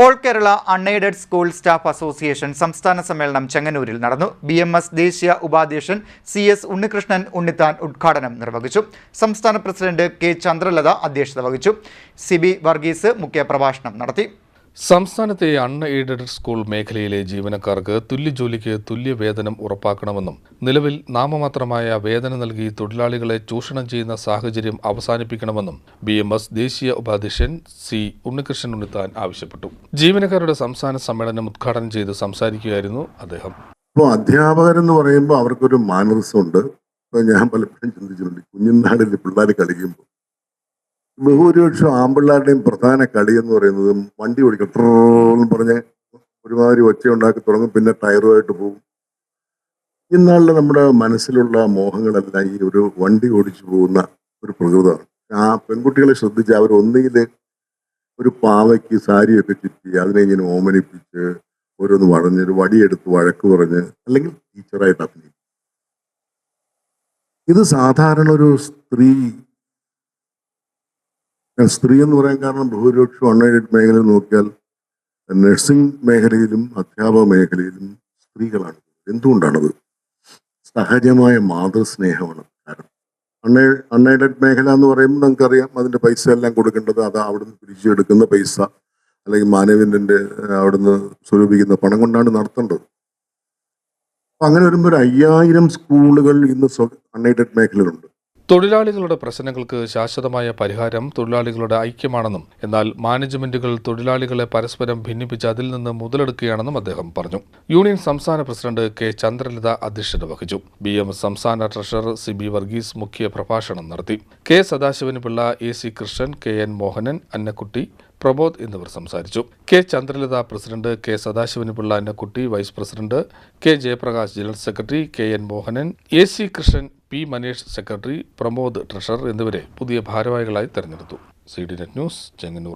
All Kerala unaided school staff association സംസ്ഥാന സമ്മേളനം ചെങ്ങന്നൂരിൽ നടന്നു. BMS ദേശീയ ഉപാധ്യക്ഷൻ CS ഉണ്ണികൃഷ്ണൻ ഉണ്ണിത്താൻ ഉദ്ഘാടനം നിർവഹിച്ചു. സംസ്ഥാന പ്രസിഡന്റ് K ചന്ദ്രലത അധ്യക്ഷത വഹിച്ചു. CB വർഗീസ് മുഖ്യപ്രഭാഷണം നടത്തി. സംസ്ഥാനത്തെ അൺഎയ്ഡഡ് സ്കൂൾ മേഖലയിലെ ജീവനക്കാർക്ക് തുല്യ ജോലിക്ക് തുല്യ വേതനം ഉറപ്പാക്കണമെന്നും നിലവിൽ നാമമാത്രമായ വേതനം നൽകി തൊഴിലാളികളെ ചൂഷണം ചെയ്യുന്ന സാഹചര്യം അവസാനിപ്പിക്കണമെന്നും BMS ദേശീയ ഉപാധ്യക്ഷൻ C ഉണ്ണികൃഷ്ണൻ ഉണ്ണിത്താൻ ആവശ്യപ്പെട്ടു. ജീവനക്കാരുടെ സംസ്ഥാന സമ്മേളനം ഉദ്ഘാടനം ചെയ്ത് സംസാരിക്കുകയായിരുന്നു അദ്ദേഹം. ഇപ്പോൾ അധ്യാപകരെന്ന് പറയുമ്പോൾ അവർക്കൊരു മാനറിസം ഉണ്ട്. ഇപ്പോൾ ഞാൻ പലപ്പോഴും ചിന്തിച്ചിട്ടുണ്ട്, കുഞ്ഞുനാളിൽ പിള്ളേർ കളിക്കുമ്പോൾ ബഹുഭൂരിപക്ഷം ആമ്പിള്ളാരുടെയും പ്രധാന കളി എന്ന് പറയുന്നത് വണ്ടി ഓടിക്കും ട്രോന്ന് പറഞ്ഞ് ഒരുമാതിരി ഒച്ചയുണ്ടാക്കി തുടങ്ങും, പിന്നെ ടയറുമായിട്ട് പോകും. ഇന്നാളിൽ നമ്മുടെ മനസ്സിലുള്ള മോഹങ്ങളെല്ലാം ഈ ഒരു വണ്ടി ഓടിച്ചു പോകുന്ന ഒരു പ്രകൃതമാണ്. ആ പെൺകുട്ടികളെ ശ്രദ്ധിച്ച് അവർ ഒന്നുകിൽ ഒരു പാവയ്ക്ക് സാരിയൊക്കെ ചുറ്റി അതിനെ ഇങ്ങനെ ഓമനിപ്പിച്ച് ഓരോന്ന് വളഞ്ഞൊരു വടിയെടുത്ത് വഴക്ക് പറഞ്ഞ് അല്ലെങ്കിൽ ടീച്ചറായിട്ട് അഭിനയിക്കും. ഇത് സാധാരണ ഒരു സ്ത്രീ എന്ന് പറയാൻ കാരണം ബഹുഭൂരിപക്ഷം അൺഎയ്ഡഡ് മേഖലയിൽ നോക്കിയാൽ നഴ്സിംഗ് മേഖലയിലും അധ്യാപക മേഖലയിലും സ്ത്രീകളാണ്. എന്തുകൊണ്ടാണത്? സഹജമായ മാതൃസ്നേഹമാണ് കാരണം. അൺഎയ്ഡഡ് മേഖല എന്ന് പറയുമ്പോൾ നമുക്കറിയാം, അതിൻ്റെ പൈസ എല്ലാം കൊടുക്കേണ്ടത് അത് അവിടുന്ന് പിരിച്ചെടുക്കുന്ന പൈസ അല്ലെങ്കിൽ മാനേജ്മെന്റിന്റെ അവിടുന്ന് സ്വരൂപിക്കുന്ന പണം കൊണ്ടാണ് നടത്തേണ്ടത്. അപ്പം അങ്ങനെ വരുമ്പോൾ ഒരു 5000 സ്കൂളുകൾ ഇന്ന് അൺഎയ്ഡഡ് മേഖലയിലുണ്ട്. തൊഴിലാളികളുടെ പ്രശ്നങ്ങൾക്ക് ശാശ്വതമായ പരിഹാരം തൊഴിലാളികളുടെ ഐക്യമാണെന്നും എന്നാൽ മാനേജ്മെന്റുകൾ തൊഴിലാളികളെ പരസ്പരം ഭിന്നിപ്പിച്ച് അതിൽ നിന്ന് മുതലെടുക്കുകയാണെന്നും അദ്ദേഹം പറഞ്ഞു. യൂണിയൻ സംസ്ഥാന പ്രസിഡന്റ് K ചന്ദ്രലത അധ്യക്ഷത വഹിച്ചു. BMS സംസ്ഥാന ട്രഷറർ CB വർഗീസ് മുഖ്യ പ്രഭാഷണം നടത്തി. K Sadasivan Pillai, AC Krishnan, KN Mohanan, Annakutty, Prabodh എന്നിവർ സംസാരിച്ചു. K Chandralatha president, K Sadasivan Pillai Annakutty vice president, K Jayaprakash general secretary, KN Mohanan, AC Krishnan, P Manesh secretary, Pramod treasurer എന്നിവരെ പുതിയ ഭാരവാഹികളായി തെരഞ്ഞെടുത്തു. CDNet news, Chengannur.